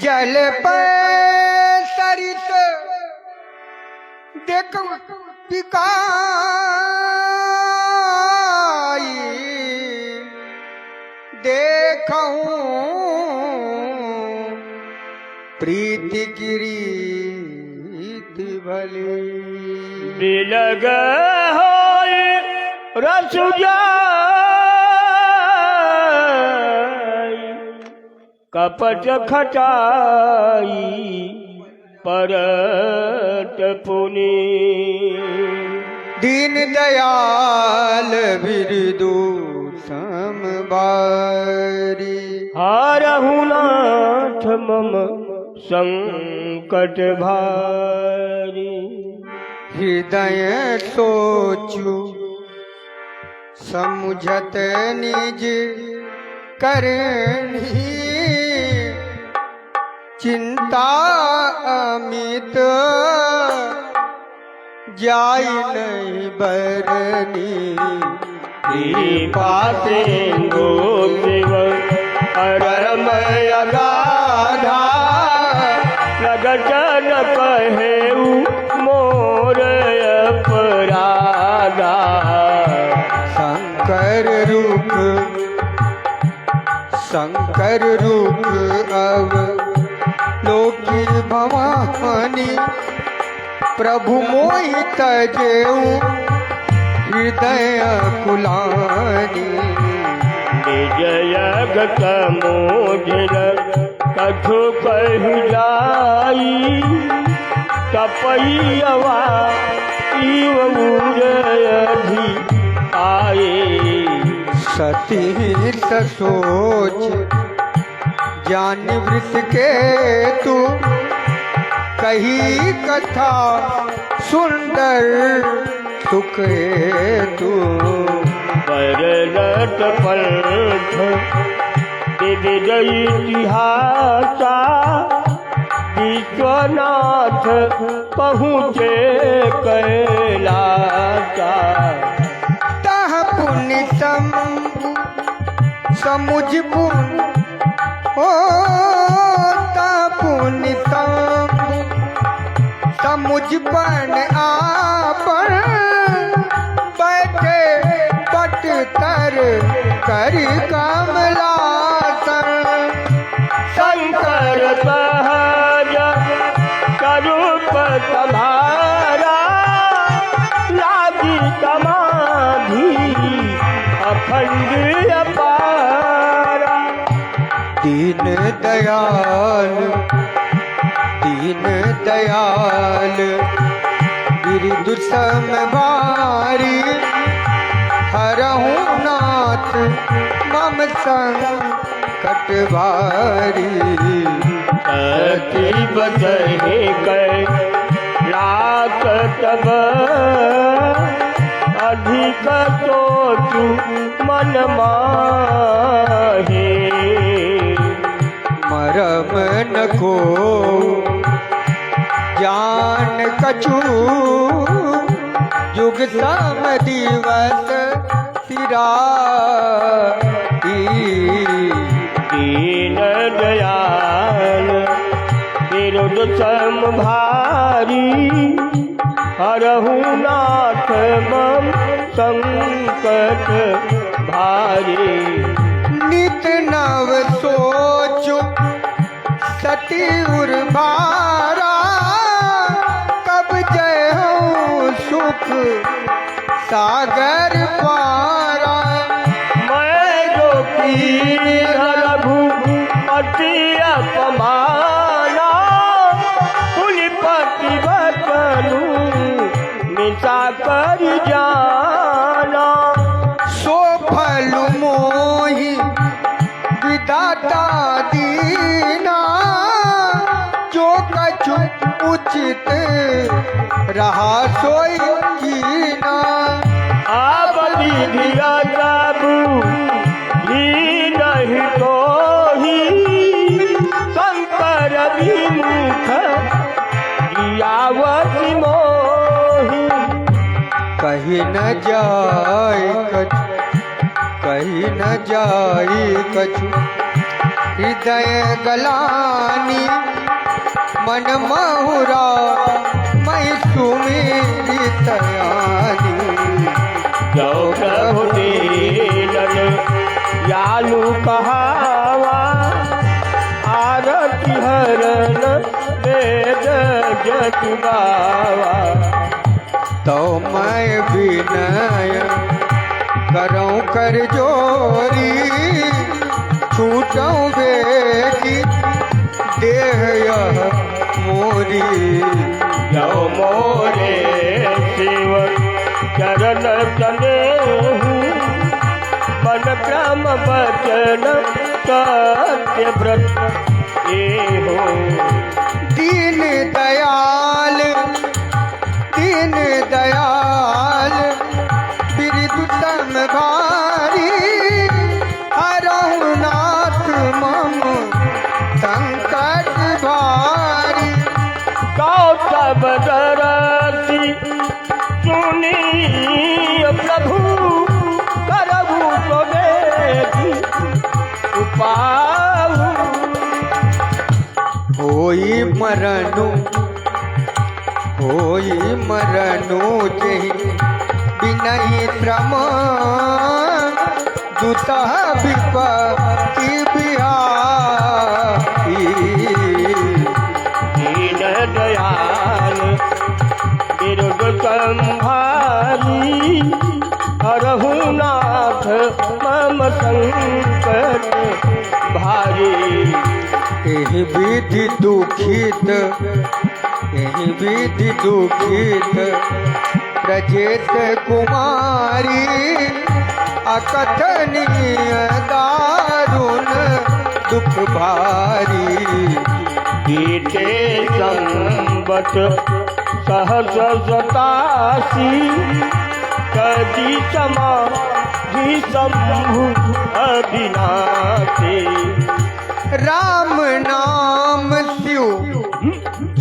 जल पर सरित देख पिकाई देखूं प्रीति गिरीत भली बिलग होय रस जाय कपट खटाई परत पुनि दीन दयाल बिरदु समबारी हारहु नाथ मम संकट भारी हृदय सोचु समुझत निज करनी चिंता अमित जाय नहीं बरनी कृपा सिंधु शिव परमय गाधा लगत न कहेउ मोर अपराधा शंकर रूप अब लोकी भवानी प्रभु मोहि तजेऊ हृदय कुलानी विजय कमोजर कथु कहि जाई तपैयवा इवूरधि आए सती सोच ज्ञान वृत्त के तू कही कथा सुंदर सुख तू परलट पंथ विविध इतिहासा विश्वनाथ पहुँचे कैलासा तह पुण्य समुझ पुण्य हो ता पुण्य समुझ पण आपन बैठे पट तर कर कमलासन शंकर सहज स्वरूप तुम्हारा लागी समाधि अखंड अपारा दीन दयाल बिरदु समभारी हरहु नाथ मम संकट भारी सती बदहे कै लाख तब अधिक सोचु मन माहे मरम न को जान कछु युग सम दिवस दीन दयाल बिरद समभारी हरहु नाथ मम संकट भारी नित नव सोचु सती उर्वारा कब जय हो सुख सागर पारा मैं जो रघुपति अपमाना कुलपति बचनु मिटा कर जाना सो फल मोहि विदाता दीना जो कछु उचित रहा सोई कीना आप विधिया जाबू भी नहीं तो ही शंकर विमुख जियावती मोही कहीं न जाए कछु हृदय गलानी मन महुरा मैं सुमिरितयानी जो प्रभु दीनन यालु कहावा आरती हरन वेद जतु गावा तो मैं विनय करऊं कर जोरी छूटऊं बेटी देह यह मोरी जो मोरे शिव चरण तनेहु मन क्रम वचन सत्य व्रत एहो दीन दयाल बिरदु तम भारी हरहु नाथ मम संकट भारी कौतब दरसी सुनी प्रभु करहु तो बेटी उपाहु होई मरनु जहि बिनहि श्रम दुतः विपत्ति बिहाई दीन दयाल बिरुद संभारी हरहु नाथ मम संकट भारी एहि विधि दुखित प्रजेत कुमारी अकथनीय दारुण दुख भारी बीते संबत सहस सतासी कदी समाधि शंभु अविनाशी राम नाम शिव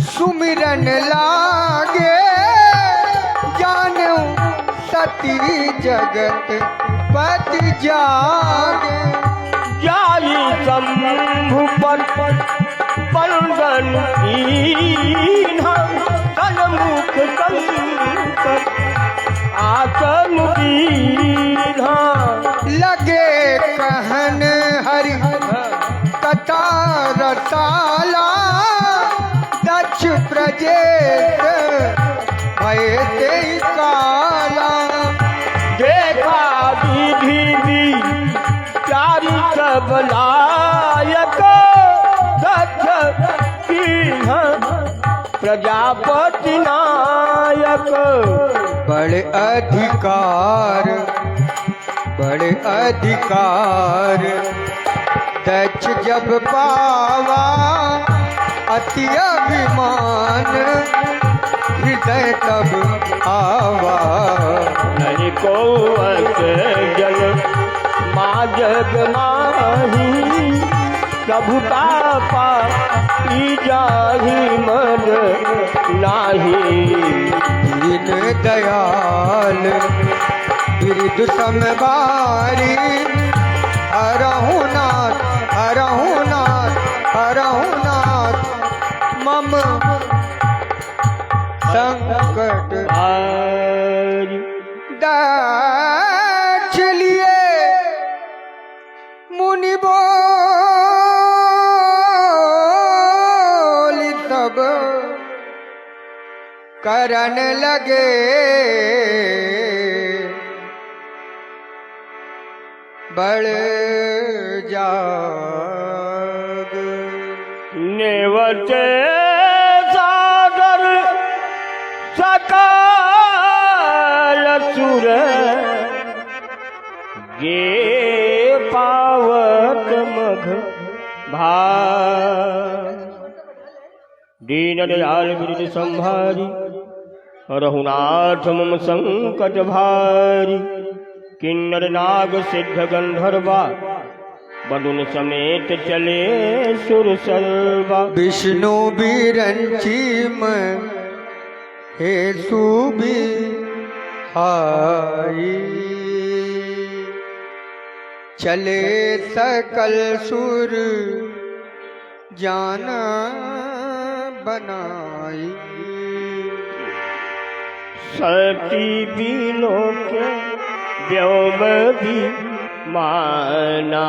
सुमिरन लागे जानू सती जगत पति जागे जाई शंभु पर बंदन कीन्हा सन्मुख संकट आसन दीन्हा लगे कहन हरि कथा रसाला दक्ष प्रजेत भय ते काला देखा विधि चारि सब लायक दक्ष कीन्हा प्रजापति नायक बड़े अधिकार दक्ष जब पावा अति अभिमान हृदय तब आवा नहीं को जल माँ जग माही प्रभुता पाई जाही मन नाही दीन दयाल बिरदु समबारी हरहु नाथ मम संकट भारी दक्ष लिए मुनि बोली तब करन लगे बड़ जाग नेवते सागर सकाल सुर गे पावत मघ भार दीन दयाल बिरद संभारी रघुनाथ मम संकट भारी किन्नर नाग सिद्ध गंधर्वा बदुन समेत चले सुर सर्वा विष्णु बिरंची हे सुबी हाई चले सकल सुर जान बनाई। सती बीनों के व्योम भी माना,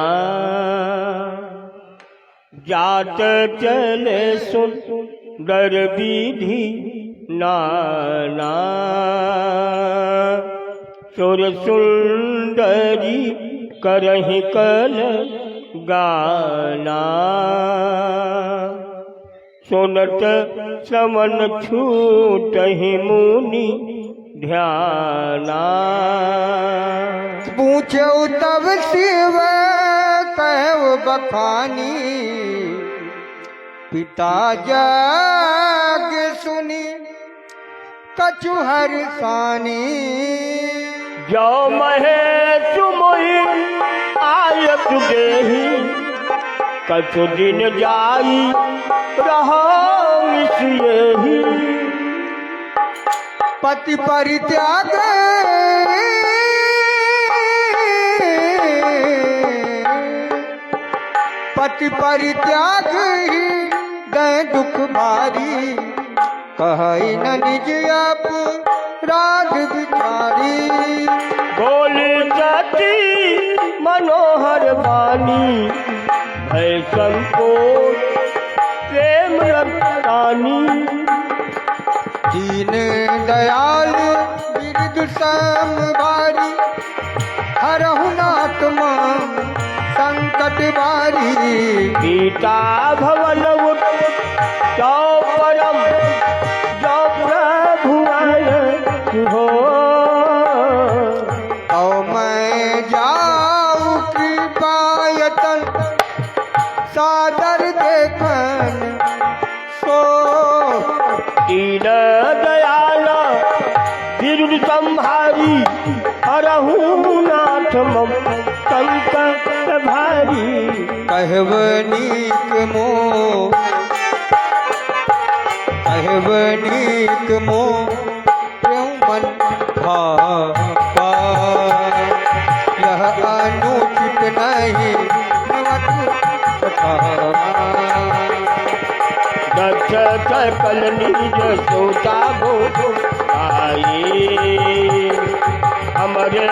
जात चले सुंदर विधि नाना। सुर सुंदरी करहि कल गाना, सुनत श्रवण छूटहि मुनि ध्याना। पूछो तब शिव कहु बखानी, पिता जग सुनी कछु हर्षानी। जो महेश मोहि आयत देहि, कछु दिन जाई रहा मिसियहि। पति परित्याग पति परित्याग ही गए दुख भारी, कहई न निज अपराध विचारी। बोली सती मनोहर वाणी, भय संकोच प्रेम रतानी। दीन दयाल बिरद समभारी, हरहु नाथ माम संकट बारी। गीता भवन जो परम जो प्रभुवन हो। औ मैं जाऊं कृपायतन सादर देखन सो। दीन दयाल बिरुद संभारी, हरहु नाथ मम संकट भारी। कहब नीक मोह कहब नीक मोह क्यों मन भावा। यह अनुचित नहीं दक्ष सकल निज सोता भो आई। हमरे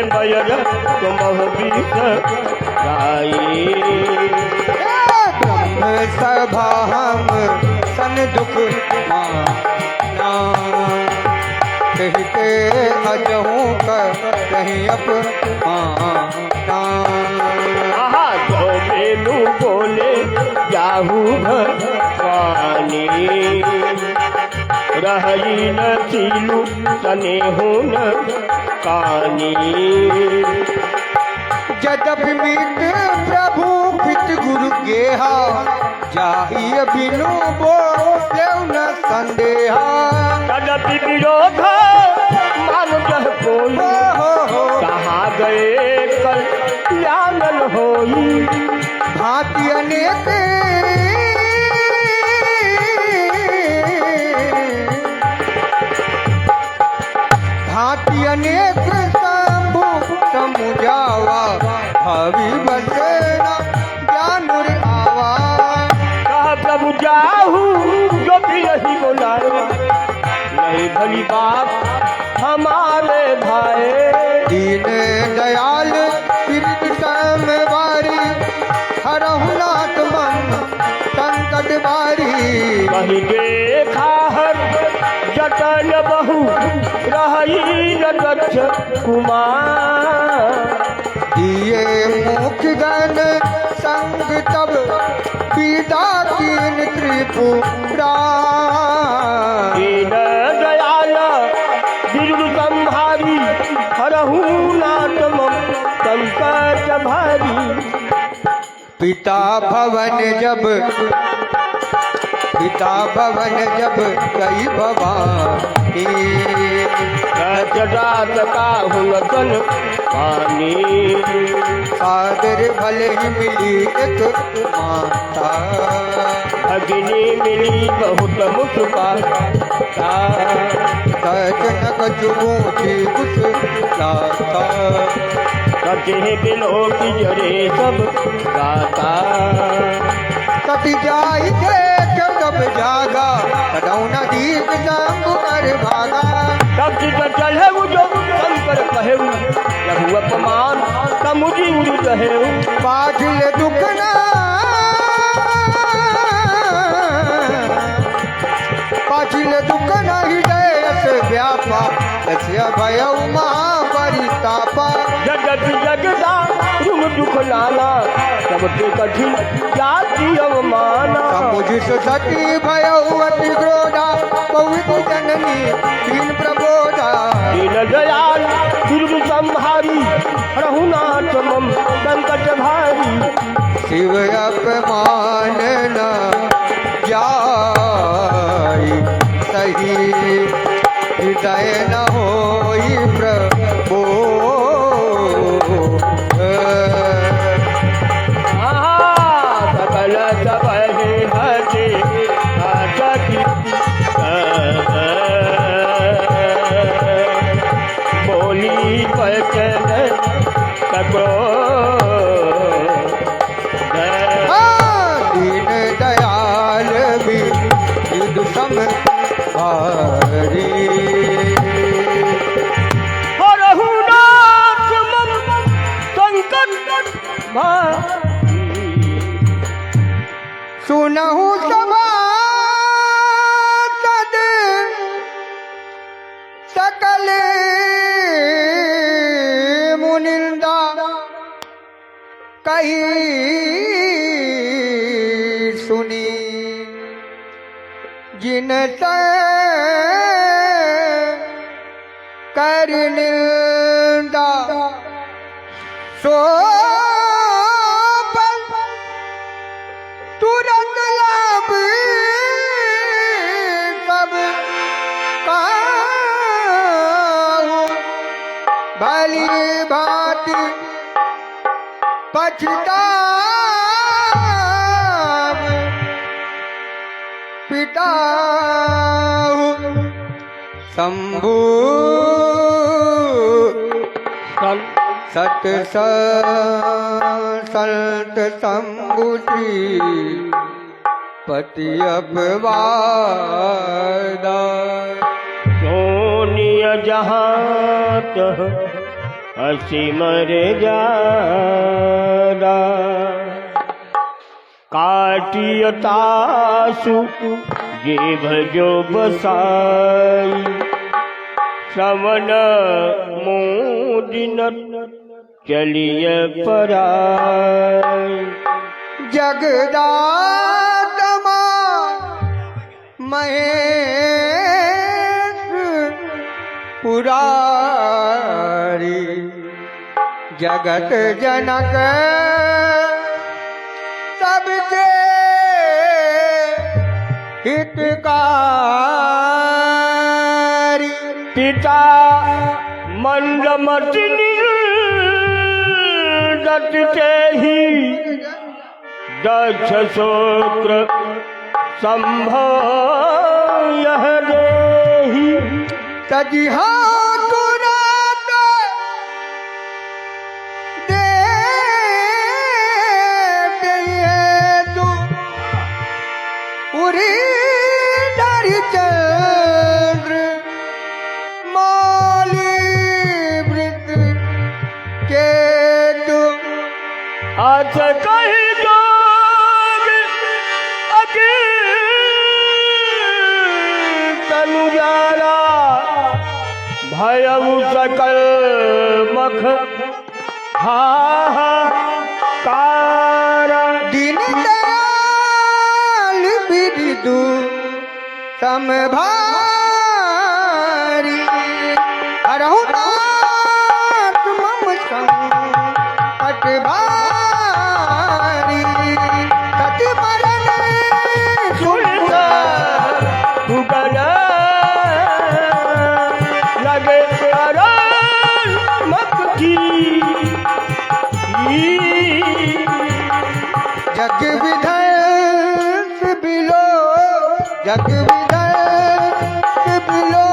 बयर तुमह बीत गाई। ब्रह्म सभा हम सन दुख माना, कहते अजहूँ कर कहीं अपमाना। आहा जो बेनु बोले जाहू भवानी, रही न सीलू तने हो न कानी। जदपि मित प्रभु पित गुरु गेहा, जाहि बिनु बोले न संदेहा। तदपि विरोध मान जह कोई, कहाँ गए कल्याण होई। भांति अनेक भांति अनेक शंभु समुझावा, भावी बसेना ज्ञान आवा। कहा प्रभु जाहू जो भी नहीं बोलाए, नहीं भली बात हमारे भाई। दीन दयाल बिरद समवारी, हरहु नाथ मम संकट बारी। कहीं देखा हर जटन बहु, रही न दक्ष कुमार। दिए मुख गण संग तब, पीता कीन त्रिपुरा। दीन दयाल बिरुद संभारी, हरहु नाथ मम संकट भारी। पिता भवन जब कई भवानी, रात का हुन पानी। सादर भले ही मिली एक माता, अग्नि मिली बहुत मुस्काता। सच न कछु ऊँची कुछ लाता। कटे बिलो की जरे सब गाता। सती जाई देख कब जागा, कदौना दीप शंभु कर भागा। तब चित चढ़ेऊ जो शंकर कहेऊ, लघु अपमान समुझी उड़ कहेऊ। पाछिल दुख ना पाछिल दुख न हृदय व्यापा, तस्य भयउ महापरितापा। जगत जगदा तुम दुख लाना, सबके कठिन जाति अवमाना। समुझ सती भयउ अति क्रोधा, पवित्र जननी दीन प्रबोधा। दीन दयाल दुर्ग संहारी, रघुनाथ मम संकट भारी। शिव अपमान न जाई सही, हृदय न होई प्रभो। सकल सबहि हरि सखी, बोली बचन सको। दीन दयाल भी युद्ध संहारी। रघुनाथ मम संकट भारी। सुनहु सभा सद सकल मुनिंदा, कही सुनी जिन से कर निंदा। सो पल तुरंत लाभ सब काहू, भली भांति पछताव पिताहु। शंभु सत संत शंभु श्री पति अपवादा। सोनिय जहाँ तह हसी मर जादा। काटियतासु जीभ जो बसाई, श्रवण मोदिन चलिय पराई। जगदात्मा महेश पुरारी, जगत जनक सबके हितकारी। पिता मंदमति निर्दते ही, दक्ष शोक्र संभव यह देहि। तजिहा तुरंत दे तू उरी धरि चंद्र मौली वृत के तू। आज कही जोग अगे तनु जारा, भयउ सकल मख हाहाकार। दीन दयाल बिरदु समभारी, रघुनाथ मम संकट भारी। सति मरण सुनता भूगल लगे अरण मक्खी। जग विधर्ष बिलो, जग विधर्ष बिलो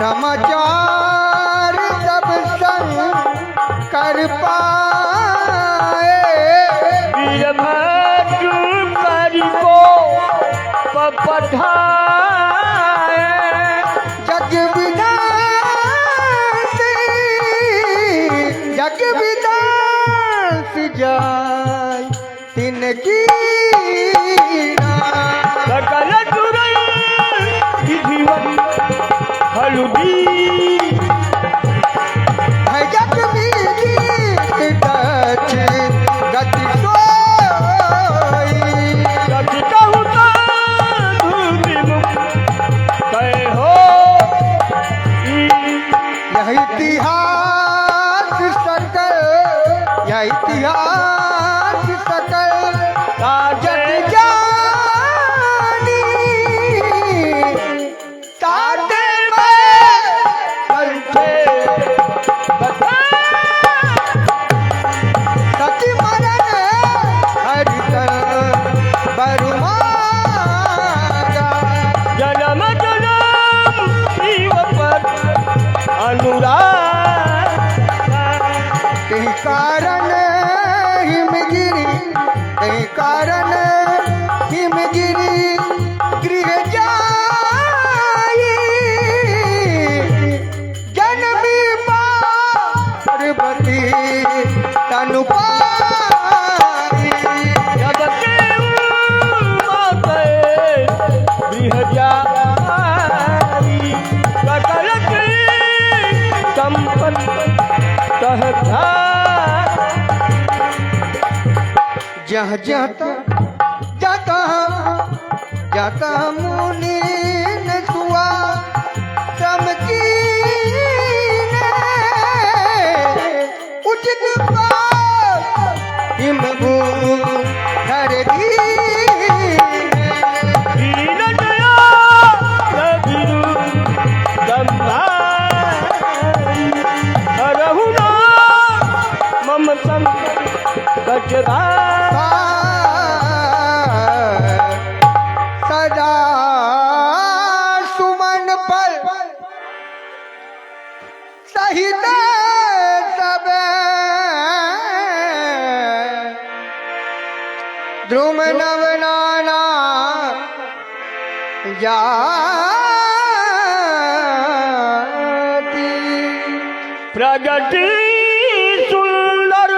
समाचार सब संग कर पाए वीरभद्र करी को पठाए जग विदास जाय तिनकी सकल तुरई विधिवत हलुदी है जग गति गति सोई कभी कहूँ तो धूति मुख कहे हो यह इतिहास सकल यह इतिहास सकल जग जानी ताते में सती मरण हरिकर बरुमागा जन्म जन्म शिव पर अनुराग ते कारण हिमगिरी गृह जाई जन्मी पार्वती तनु पाई जब के माते गृहजारी सकल की संपत्ति सहता जह जाता मुनि न सुआ श्रम की उचित हिम धर दी दीन दया रघुरु गंभारी हरहु नाम मम संकट सदा सुमन पर सहित सब द्रुम नव नाना जाति प्रगति सुंदर